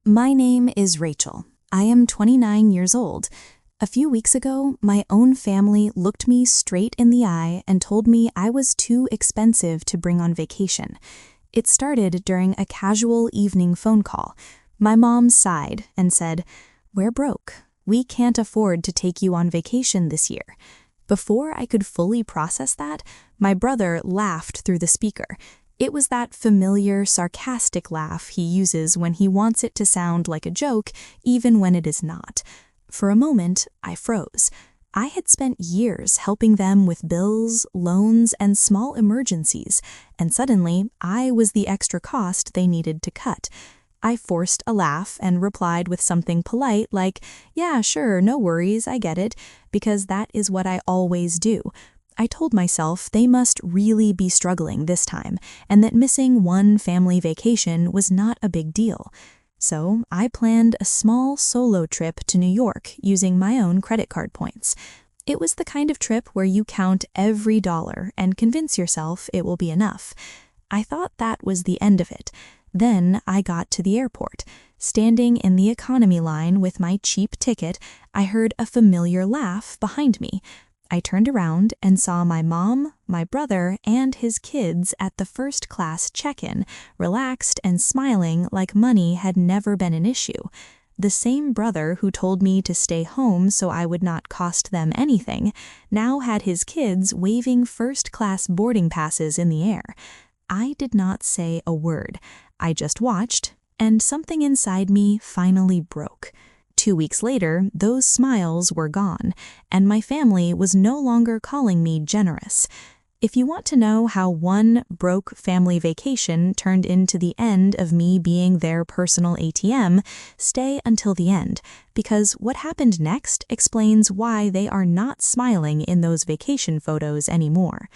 My name is Rachel. I am 29 years old. A few weeks ago, my own family looked me straight in the eye and told me I was too expensive to bring on vacation. It started during a casual evening phone call. My mom sighed and said, "We're broke. We can't afford to take you on vacation this year." Before I could fully process that, my brother laughed through the speaker. It was that familiar, sarcastic laugh he uses when he wants it to sound like a joke, even when it is not. For a moment, I froze. I had spent years helping them with bills, loans, and small emergencies, and suddenly I was the extra cost they needed to cut. I forced a laugh and replied with something polite like, "Yeah, sure, no worries, I get it," because that is what I always do. I told myself they must really be struggling this time, and that missing one family vacation was not a big deal. So I planned a small solo trip to New York using my own credit card points. It was the kind of trip where you count every dollar and convince yourself it will be enough. I thought that was the end of it. Then I got to the airport. Standing in the economy line with my cheap ticket, I heard a familiar laugh behind me. I turned around and saw my mom, my brother, and his kids at the first-class check-in, relaxed and smiling like money had never been an issue. The same brother who told me to stay home so I would not cost them anything now had his kids waving first-class boarding passes in the air. I did not say a word. I just watched, and something inside me finally broke. 2 weeks later, those smiles were gone, and my family was no longer calling me generous. If you want to know how one broke family vacation turned into the end of me being their personal ATM, stay until the end, because what happened next explains why they are not smiling in those vacation photos anymore.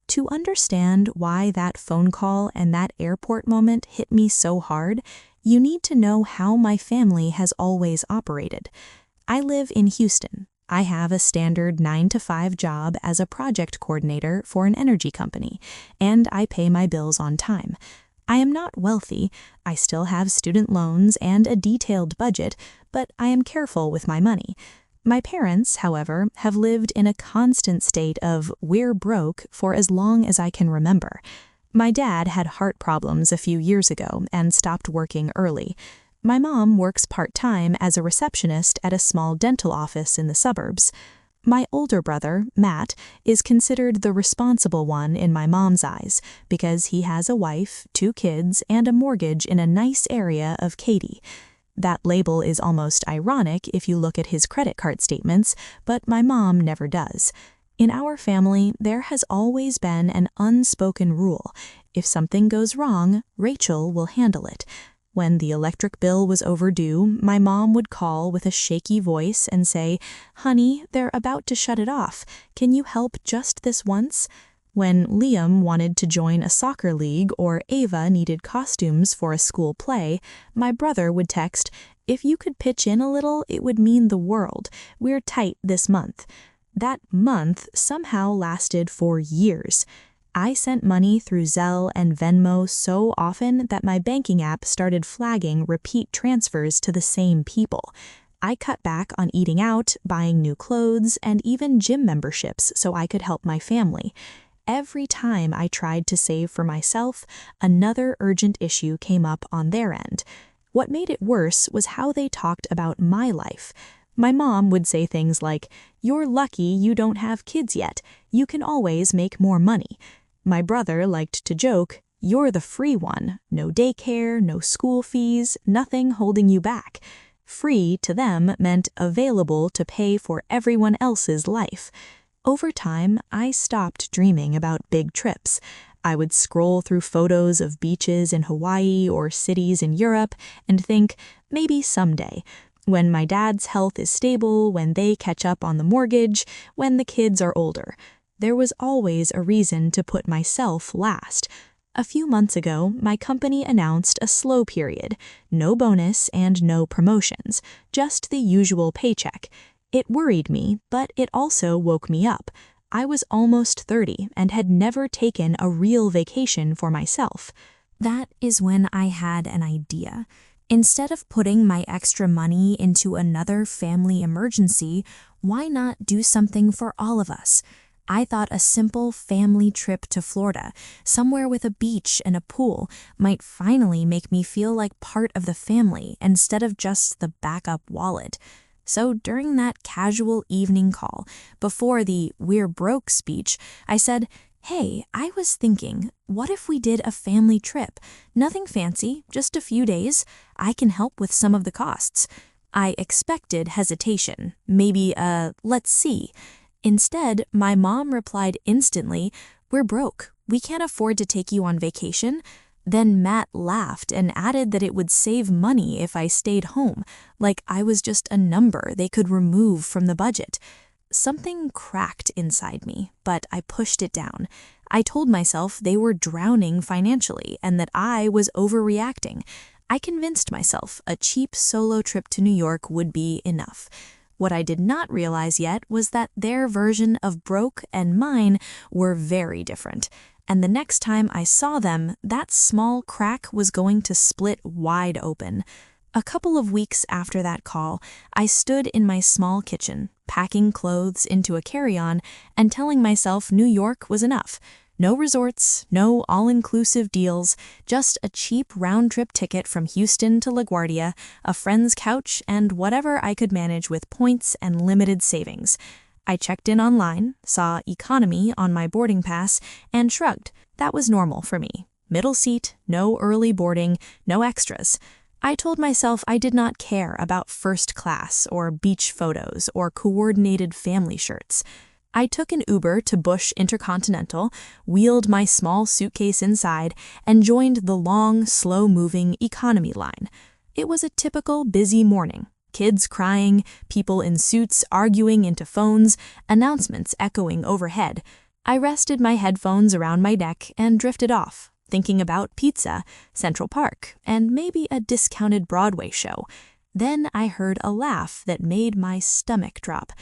To understand why that phone call and that airport moment hit me so hard, you need to know how my family has always operated. I live in Houston. I have a standard 9-to-5 job as a project coordinator for an energy company, and I pay my bills on time. I am not wealthy. I still have student loans and a detailed budget, but I am careful with my money. My parents, however, have lived in a constant state of "we're broke" for as long as I can remember. My dad had heart problems a few years ago and stopped working early. My mom works part-time as a receptionist at a small dental office in the suburbs. My older brother, Matt, is considered the responsible one in my mom's eyes because he has a wife, 2 kids, and a mortgage in a nice area of Katy. That label is almost ironic if you look at his credit card statements, but my mom never does. In our family, there has always been an unspoken rule. If something goes wrong, Rachel will handle it. When the electric bill was overdue, my mom would call with a shaky voice and say, "Honey, they're about to shut it off. Can you help just this once?" When Liam wanted to join a soccer league or Ava needed costumes for a school play, my brother would text, "If you could pitch in a little, it would mean the world. We're tight this month." That month somehow lasted for years. I sent money through Zelle and Venmo so often that my banking app started flagging repeat transfers to the same people. I cut back on eating out, buying new clothes, and even gym memberships so I could help my family. Every time I tried to save for myself, another urgent issue came up on their end. What made it worse was how they talked about my life. My mom would say things like, "You're lucky you don't have kids yet. You can always make more money." My brother liked to joke, "You're the free one. No daycare, no school fees, nothing holding you back." Free to them meant available to pay for everyone else's life. Over time, I stopped dreaming about big trips. I would scroll through photos of beaches in Hawaii or cities in Europe and think, maybe someday, when my dad's health is stable, when they catch up on the mortgage, when the kids are older. There was always a reason to put myself last. A few months ago, my company announced a slow period, no bonus and no promotions, just the usual paycheck. It worried me, but it also woke me up. I was almost 30 and had never taken a real vacation for myself. That is when I had an idea. Instead of putting my extra money into another family emergency, why not do something for all of us? I thought a simple family trip to Florida, somewhere with a beach and a pool, might finally make me feel like part of the family instead of just the backup wallet. So during that casual evening call, before the "we're broke" speech, I said, "Hey, I was thinking, what if we did a family trip? Nothing fancy, just a few days. I can help with some of the costs." I expected hesitation, maybe a "let's see." Instead, my mom replied instantly, "We're broke. We can't afford to take you on vacation." Then Matt laughed and added that it would save money if I stayed home, like I was just a number they could remove from the budget. Something cracked inside me, but I pushed it down. I told myself they were drowning financially and that I was overreacting. I convinced myself a cheap solo trip to New York would be enough. What I did not realize yet was that their version of broke and mine were very different. And the next time I saw them, that small crack was going to split wide open. A couple of weeks after that call, I stood in my small kitchen, packing clothes into a carry-on and telling myself New York was enough. No resorts, no all-inclusive deals, just a cheap round-trip ticket from Houston to LaGuardia, a friend's couch, and whatever I could manage with points and limited savings. I checked in online, saw economy on my boarding pass, and shrugged. That was normal for me. Middle seat, no early boarding, no extras. I told myself I did not care about first class or beach photos or coordinated family shirts. I took an Uber to Bush Intercontinental, wheeled my small suitcase inside, and joined the long, slow-moving economy line. It was a typical busy morning. Kids crying, people in suits arguing into phones, announcements echoing overhead. I rested my headphones around my neck and drifted off, thinking about pizza, Central Park, and maybe a discounted Broadway show. Then I heard a laugh that made my stomach drop.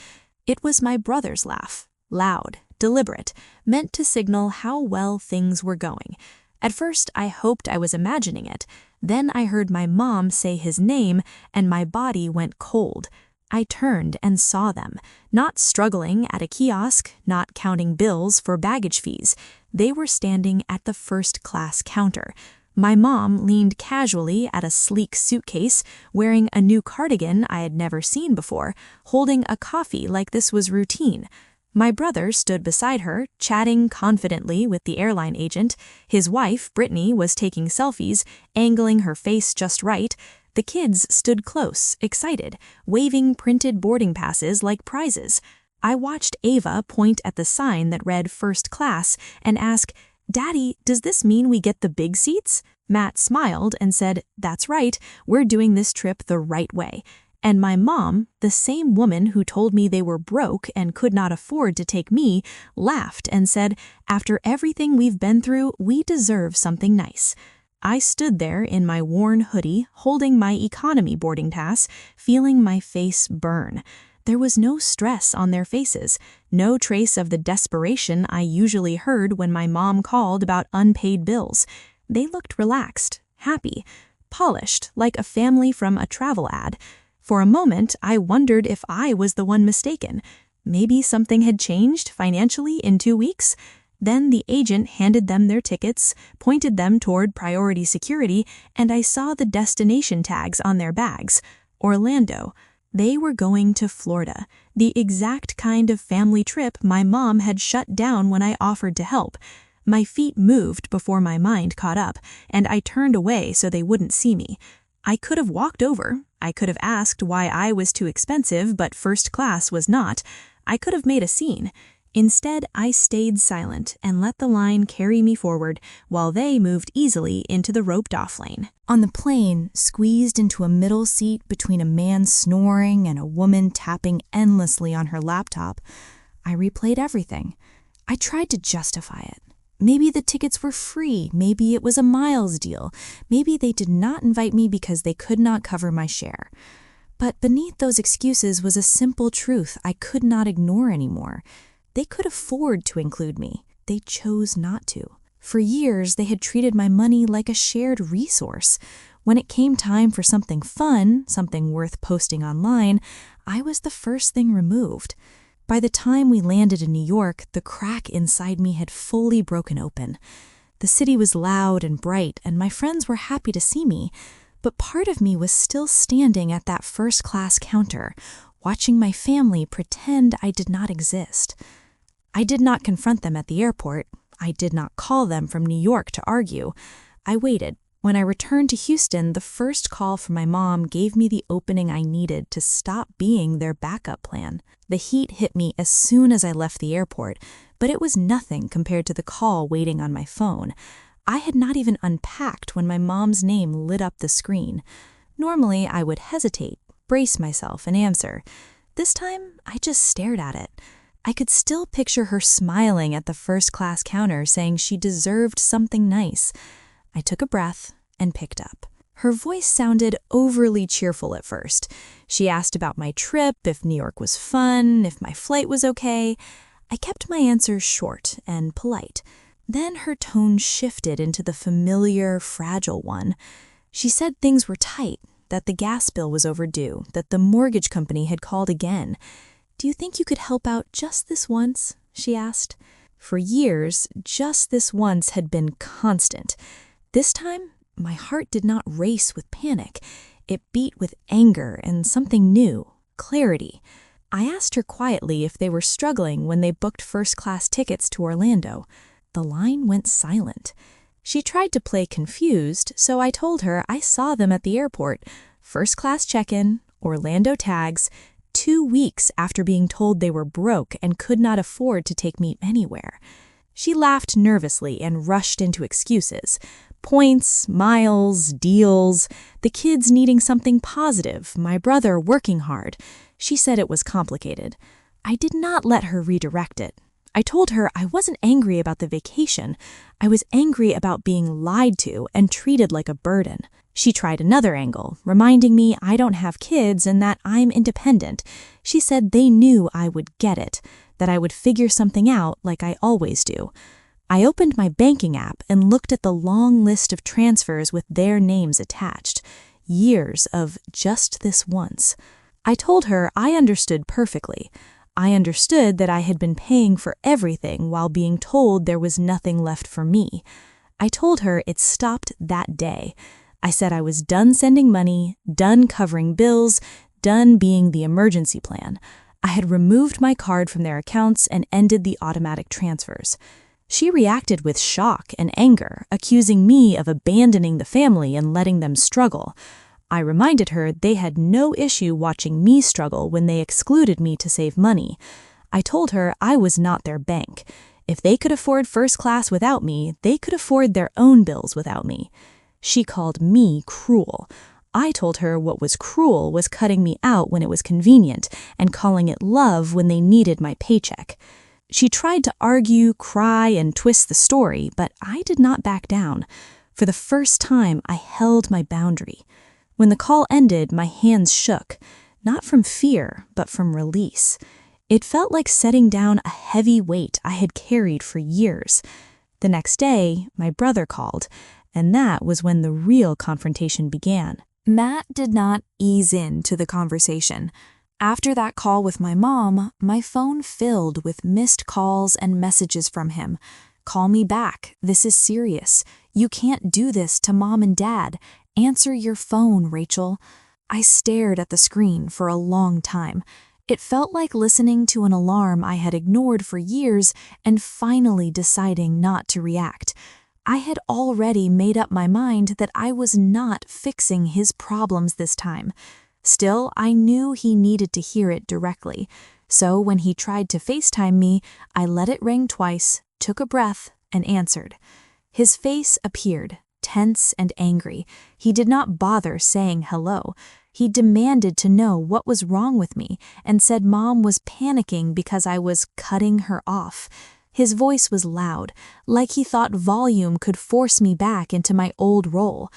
It was my brother's laugh, loud, deliberate, meant to signal how well things were going. At first, I hoped I was imagining it. Then I heard my mom say his name, and my body went cold. I turned and saw them, not struggling at a kiosk, not counting bills for baggage fees. They were standing at the first-class counter. My mom leaned casually at a sleek suitcase, wearing a new cardigan I had never seen before, holding a coffee like this was routine. My brother stood beside her, chatting confidently with the airline agent. His wife, Brittany, was taking selfies, angling her face just right. The kids stood close, excited, waving printed boarding passes like prizes. I watched Ava point at the sign that read "First Class" and ask, "Daddy, does this mean we get the big seats?" Matt smiled and said, "That's right, we're doing this trip the right way." And my mom, the same woman who told me they were broke and could not afford to take me, laughed and said, "After everything we've been through, we deserve something nice." I stood there in my worn hoodie, holding my economy boarding pass, feeling my face burn. There was no stress on their faces, no trace of the desperation I usually heard when my mom called about unpaid bills. They looked relaxed, happy, polished, like a family from a travel ad. For a moment, I wondered if I was the one mistaken. Maybe something had changed financially in 2 weeks? Then the agent handed them their tickets, pointed them toward priority security, and I saw the destination tags on their bags. Orlando. They were going to Florida, the exact kind of family trip my mom had shut down when I offered to help. My feet moved before my mind caught up, and I turned away so they wouldn't see me. I could have walked over. I could have asked why I was too expensive but first class was not. I could have made a scene. Instead, I stayed silent and let the line carry me forward while they moved easily into the roped-off lane. On the plane, squeezed into a middle seat between a man snoring and a woman tapping endlessly on her laptop, I replayed everything. I tried to justify it. Maybe the tickets were free, maybe it was a miles deal, maybe they did not invite me because they could not cover my share. But beneath those excuses was a simple truth I could not ignore anymore. They could afford to include me. They chose not to. For years, they had treated my money like a shared resource. When it came time for something fun, something worth posting online, I was the first thing removed. By the time we landed in New York, the crack inside me had fully broken open. The city was loud and bright, and my friends were happy to see me, but part of me was still standing at that first-class counter, watching my family pretend I did not exist. I did not confront them at the airport. I did not call them from New York to argue. I waited. When I returned to Houston, the first call from my mom gave me the opening I needed to stop being their backup plan. The heat hit me as soon as I left the airport, but it was nothing compared to the call waiting on my phone. I had not even unpacked when my mom's name lit up the screen. Normally, I would hesitate, brace myself, and answer. This time, I just stared at it. I could still picture her smiling at the first-class counter, saying she deserved something nice. I took a breath and picked up. Her voice sounded overly cheerful at first. She asked about my trip, if New York was fun, if my flight was okay. I kept my answers short and polite. Then her tone shifted into the familiar, fragile one. She said things were tight, that the gas bill was overdue, that the mortgage company had called again. "Do you think you could help out just this once?" she asked. For years, just this once had been constant. This time, my heart did not race with panic. It beat with anger and something new, clarity. I asked her quietly if they were struggling when they booked first-class tickets to Orlando. The line went silent. She tried to play confused, so I told her I saw them at the airport. First-class check-in, Orlando tags, 2 weeks after being told they were broke and could not afford to take me anywhere. She laughed nervously and rushed into excuses. Points, miles, deals, the kids needing something positive, my brother working hard. She said it was complicated. I did not let her redirect it. I told her I wasn't angry about the vacation. I was angry about being lied to and treated like a burden. She tried another angle, reminding me I don't have kids and that I'm independent. She said they knew I would get it, that I would figure something out like I always do. I opened my banking app and looked at the long list of transfers with their names attached. Years of just this once. I told her I understood perfectly. I understood that I had been paying for everything while being told there was nothing left for me. I told her it stopped that day. I said I was done sending money, done covering bills, done being the emergency plan. I had removed my card from their accounts and ended the automatic transfers. She reacted with shock and anger, accusing me of abandoning the family and letting them struggle. I reminded her they had no issue watching me struggle when they excluded me to save money. I told her I was not their bank. If they could afford first class without me, they could afford their own bills without me. She called me cruel. I told her what was cruel was cutting me out when it was convenient and calling it love when they needed my paycheck. She tried to argue, cry, and twist the story, but I did not back down. For the first time, I held my boundary. When the call ended, my hands shook, not from fear, but from release. It felt like setting down a heavy weight I had carried for years. The next day, my brother called, and that was when the real confrontation began. Matt did not ease into the conversation. After that call with my mom, my phone filled with missed calls and messages from him. "Call me back. This is serious. You can't do this to Mom and Dad. Answer your phone, Rachel." I stared at the screen for a long time. It felt like listening to an alarm I had ignored for years and finally deciding not to react. I had already made up my mind that I was not fixing his problems this time. Still, I knew he needed to hear it directly. So when he tried to FaceTime me, I let it ring twice, took a breath, and answered. His face appeared, tense and angry. He did not bother saying hello. He demanded to know what was wrong with me and said Mom was panicking because I was cutting her off. His voice was loud, like he thought volume could force me back into my old role.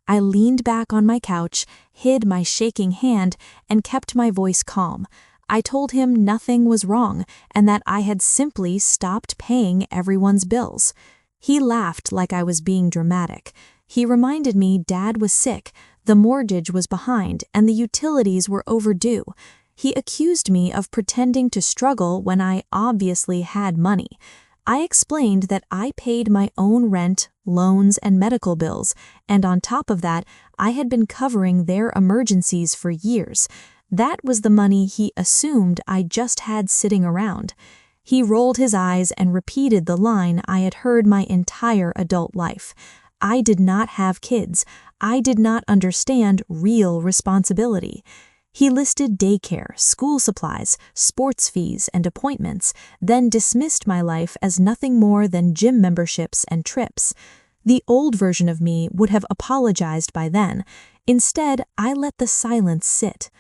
I leaned back on my couch, hid my shaking hand, and kept my voice calm. I told him nothing was wrong and that I had simply stopped paying everyone's bills. He laughed like I was being dramatic. He reminded me Dad was sick, the mortgage was behind, and the utilities were overdue. He accused me of pretending to struggle when I obviously had money. I explained that I paid my own rent, loans, and medical bills, and on top of that, I had been covering their emergencies for years. That was the money he assumed I just had sitting around. He rolled his eyes and repeated the line I had heard my entire adult life. I did not have kids. I did not understand real responsibility. He listed daycare, school supplies, sports fees, and appointments, then dismissed my life as nothing more than gym memberships and trips. The old version of me would have apologized by then. Instead, I let the silence sit.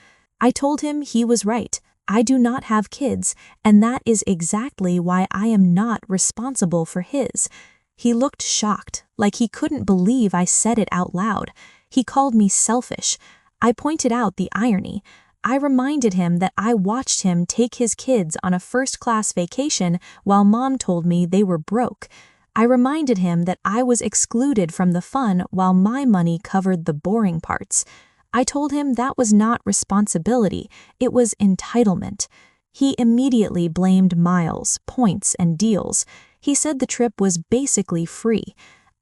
I told him he was right. I do not have kids, and that is exactly why I am not responsible for his. He looked shocked, like he couldn't believe I said it out loud. He called me selfish. I pointed out the irony. I reminded him that I watched him take his kids on a first-class vacation while Mom told me they were broke. I reminded him that I was excluded from the fun while my money covered the boring parts. I told him that was not responsibility, it was entitlement. He immediately blamed miles, points, and deals. He said the trip was basically free.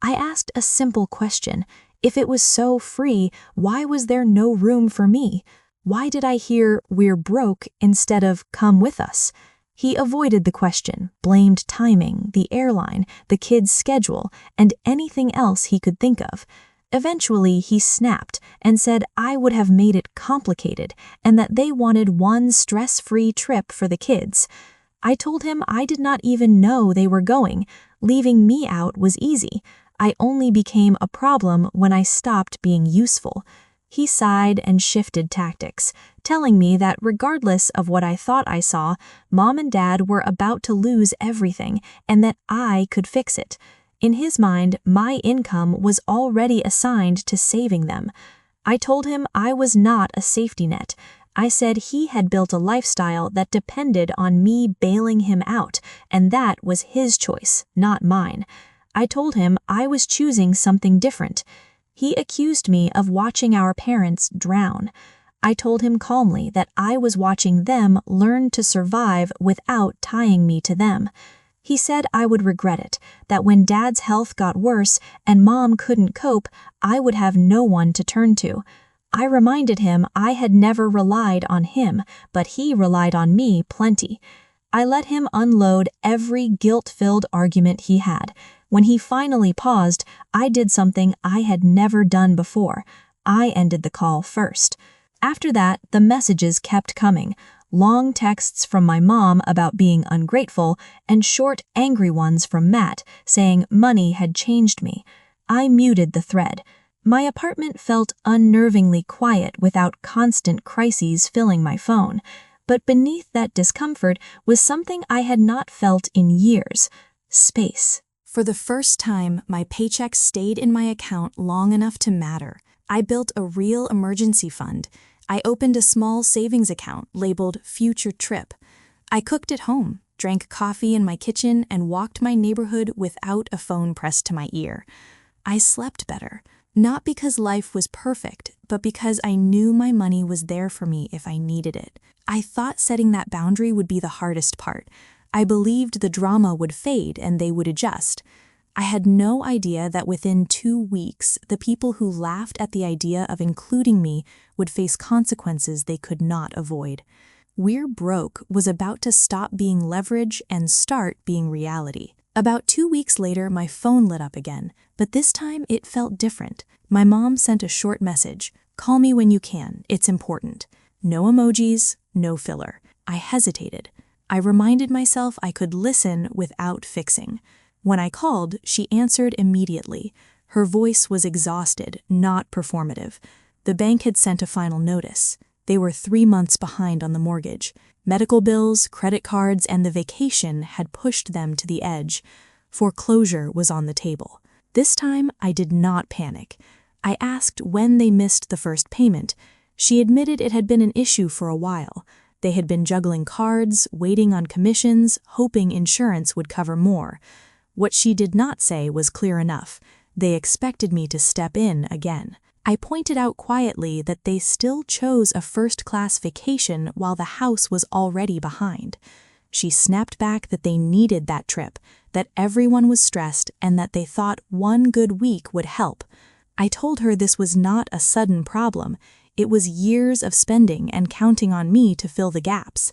I asked a simple question. If it was so free, why was there no room for me? Why did I hear, "We're broke," instead of "Come with us"? He avoided the question, blamed timing, the airline, the kids' schedule, and anything else he could think of. Eventually, he snapped and said I would have made it complicated and that they wanted one stress-free trip for the kids. I told him I did not even know they were going. Leaving me out was easy. I only became a problem when I stopped being useful. He sighed and shifted tactics, telling me that regardless of what I thought I saw, Mom and Dad were about to lose everything and that I could fix it. In his mind, my income was already assigned to saving them. I told him I was not a safety net. I said he had built a lifestyle that depended on me bailing him out, and that was his choice, not mine. I told him I was choosing something different. He accused me of watching our parents drown. I told him calmly that I was watching them learn to survive without tying me to them. He said I would regret it, that when Dad's health got worse and Mom couldn't cope, I would have no one to turn to. I reminded him I had never relied on him, but he relied on me plenty. I let him unload every guilt-filled argument he had. When he finally paused, I did something I had never done before. I ended the call first. After that, the messages kept coming. Long texts from my mom about being ungrateful, and short, angry ones from Matt saying money had changed me. I muted the thread. My apartment felt unnervingly quiet without constant crises filling my phone. But beneath that discomfort was something I had not felt in years: space. For the first time, my paycheck stayed in my account long enough to matter. I built a real emergency fund. I opened a small savings account labeled Future Trip. I cooked at home, drank coffee in my kitchen, and walked my neighborhood without a phone pressed to my ear. I slept better, not because life was perfect, but because I knew my money was there for me if I needed it. I thought setting that boundary would be the hardest part. I believed the drama would fade and they would adjust. I had no idea that within 2 weeks, the people who laughed at the idea of including me would face consequences they could not avoid. "We're broke" was about to stop being leverage and start being reality. About 2 weeks later, my phone lit up again, but this time it felt different. My mom sent a short message: "Call me when you can, it's important." No emojis, no filler. I hesitated. I reminded myself I could listen without fixing. When I called, she answered immediately. Her voice was exhausted, not performative. The bank had sent a final notice. They were 3 months behind on the mortgage. Medical bills, credit cards, and the vacation had pushed them to the edge. Foreclosure was on the table. This time, I did not panic. I asked when they missed the first payment. She admitted it had been an issue for a while. They had been juggling cards, waiting on commissions, hoping insurance would cover more. What she did not say was clear enough. They expected me to step in again. I pointed out quietly that they still chose a first-class vacation while the house was already behind. She snapped back that they needed that trip, that everyone was stressed, and that they thought one good week would help. I told her this was not a sudden problem. It was years of spending and counting on me to fill the gaps.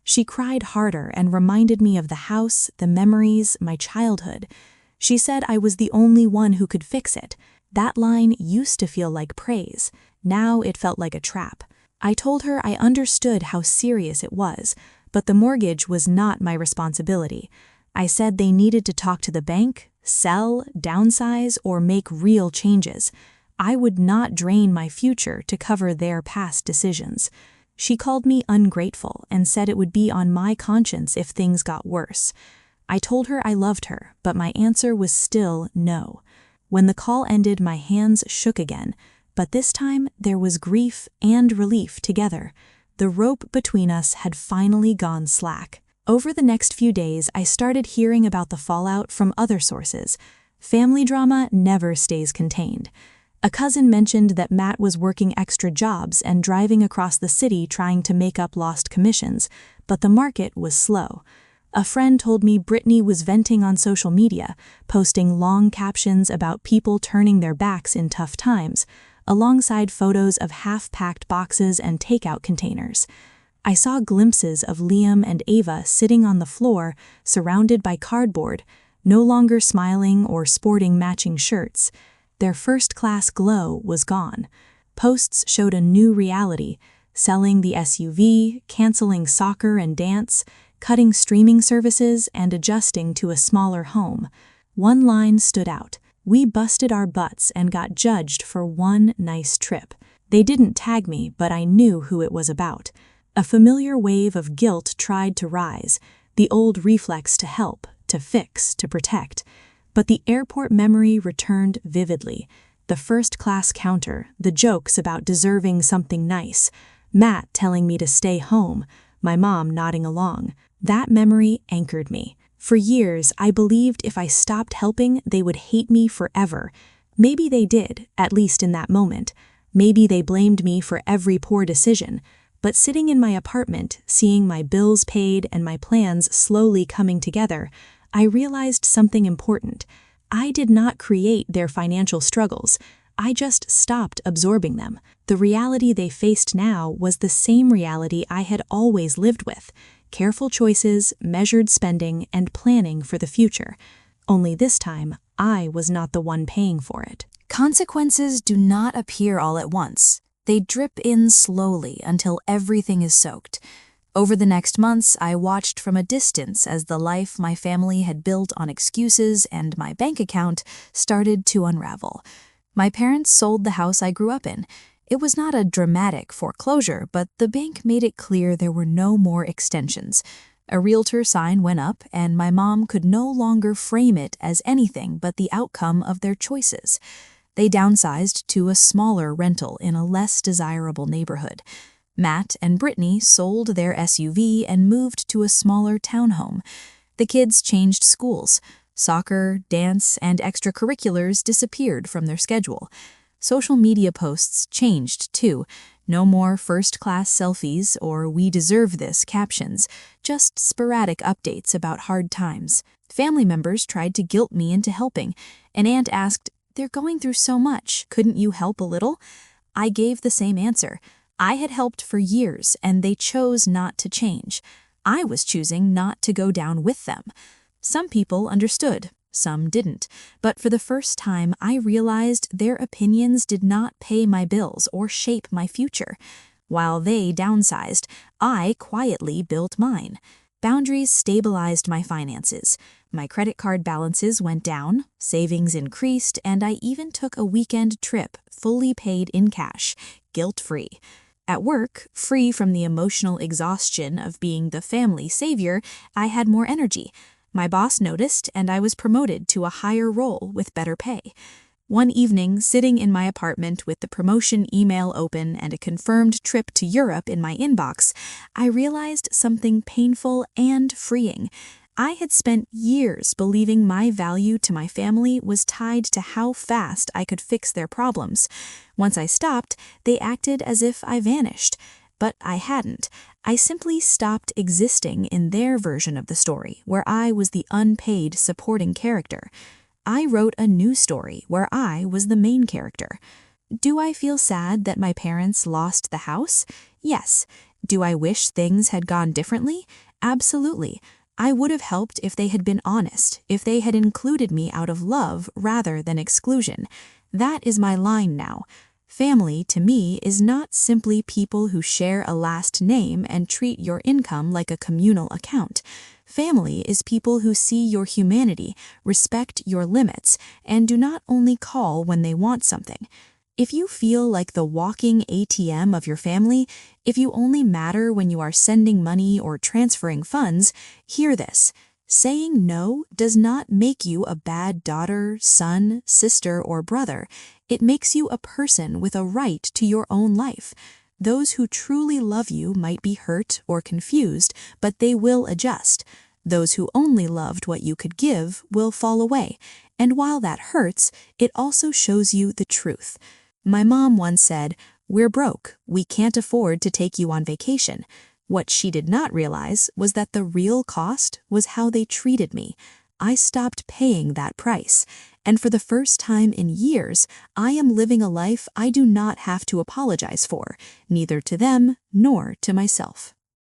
She cried harder and reminded me of the house, the memories, my childhood. She said I was the only one who could fix it. That line used to feel like praise. Now it felt like a trap. I told her I understood how serious it was, but the mortgage was not my responsibility. I said they needed to talk to the bank, sell, downsize, or make real changes. I would not drain my future to cover their past decisions. She called me ungrateful and said it would be on my conscience if things got worse. I told her I loved her, but my answer was still no. When the call ended, my hands shook again, but this time there was grief and relief together. The rope between us had finally gone slack. Over the next few days, I started hearing about the fallout from other sources. Family drama never stays contained. A cousin mentioned that Matt was working extra jobs and driving across the city trying to make up lost commissions, but the market was slow. A friend told me Brittany was venting on social media, posting long captions about people turning their backs in tough times, alongside photos of half-packed boxes and takeout containers. I saw glimpses of Liam and Ava sitting on the floor, surrounded by cardboard, no longer smiling or sporting matching shirts. Their first-class glow was gone. Posts showed a new reality, selling the SUV, canceling soccer and dance, cutting streaming services, and adjusting to a smaller home. One line stood out. We busted our butts and got judged for one nice trip. They didn't tag me, but I knew who it was about. A familiar wave of guilt tried to rise, the old reflex to help, to fix, to protect. But the airport memory returned vividly. The first-class counter, the jokes about deserving something nice, Matt telling me to stay home, my mom nodding along. That memory anchored me. For years, I believed if I stopped helping, they would hate me forever. Maybe they did, at least in that moment. Maybe they blamed me for every poor decision. But sitting in my apartment, seeing my bills paid and my plans slowly coming together, I realized something important. I did not create their financial struggles. I just stopped absorbing them. The reality they faced now was the same reality I had always lived with. Careful choices, measured spending, and planning for the future. Only this time, I was not the one paying for it. Consequences do not appear all at once. They drip in slowly until everything is soaked. Over the next months, I watched from a distance as the life my family had built on excuses and my bank account started to unravel. My parents sold the house I grew up in. It was not a dramatic foreclosure, but the bank made it clear there were no more extensions. A realtor sign went up, and my mom could no longer frame it as anything but the outcome of their choices. They downsized to a smaller rental in a less desirable neighborhood. Matt and Brittany sold their SUV and moved to a smaller townhome. The kids changed schools. Soccer, dance, and extracurriculars disappeared from their schedule. Social media posts changed, too. No more first-class selfies or "we deserve this" captions, just sporadic updates about hard times. Family members tried to guilt me into helping. An aunt asked, "They're going through so much. Couldn't you help a little?" I gave the same answer. I had helped for years, and they chose not to change. I was choosing not to go down with them. Some people understood. Some didn't, but for the first time I realized their opinions did not pay my bills or shape my future. While they downsized, I quietly built mine. Boundaries stabilized my finances. My credit card balances went down, savings increased, and I even took a weekend trip fully paid in cash, guilt-free. At work, free from the emotional exhaustion of being the family savior, I had more energy. My boss noticed, and I was promoted to a higher role with better pay. One evening, sitting in my apartment with the promotion email open and a confirmed trip to Europe in my inbox, I realized something painful and freeing. I had spent years believing my value to my family was tied to how fast I could fix their problems. Once I stopped, they acted as if I vanished. But I hadn't. I simply stopped existing in their version of the story, where I was the unpaid supporting character. I wrote a new story where I was the main character. Do I feel sad that my parents lost the house? Yes. Do I wish things had gone differently? Absolutely. I would have helped if they had been honest, if they had included me out of love rather than exclusion. That is my line now. Family, to me, is not simply people who share a last name and treat your income like a communal account. Family is people who see your humanity, respect your limits, and do not only call when they want something. If you feel like the walking ATM of your family, if you only matter when you are sending money or transferring funds, hear this. Saying no does not make you a bad daughter, son, sister, or brother. It makes you a person with a right to your own life. Those who truly love you might be hurt or confused, but they will adjust. Those who only loved what you could give will fall away. And while that hurts, it also shows you the truth. My mom once said, "We're broke. We can't afford to take you on vacation." What she did not realize was that the real cost was how they treated me. I stopped paying that price. And for the first time in years, I am living a life I do not have to apologize for, neither to them nor to myself.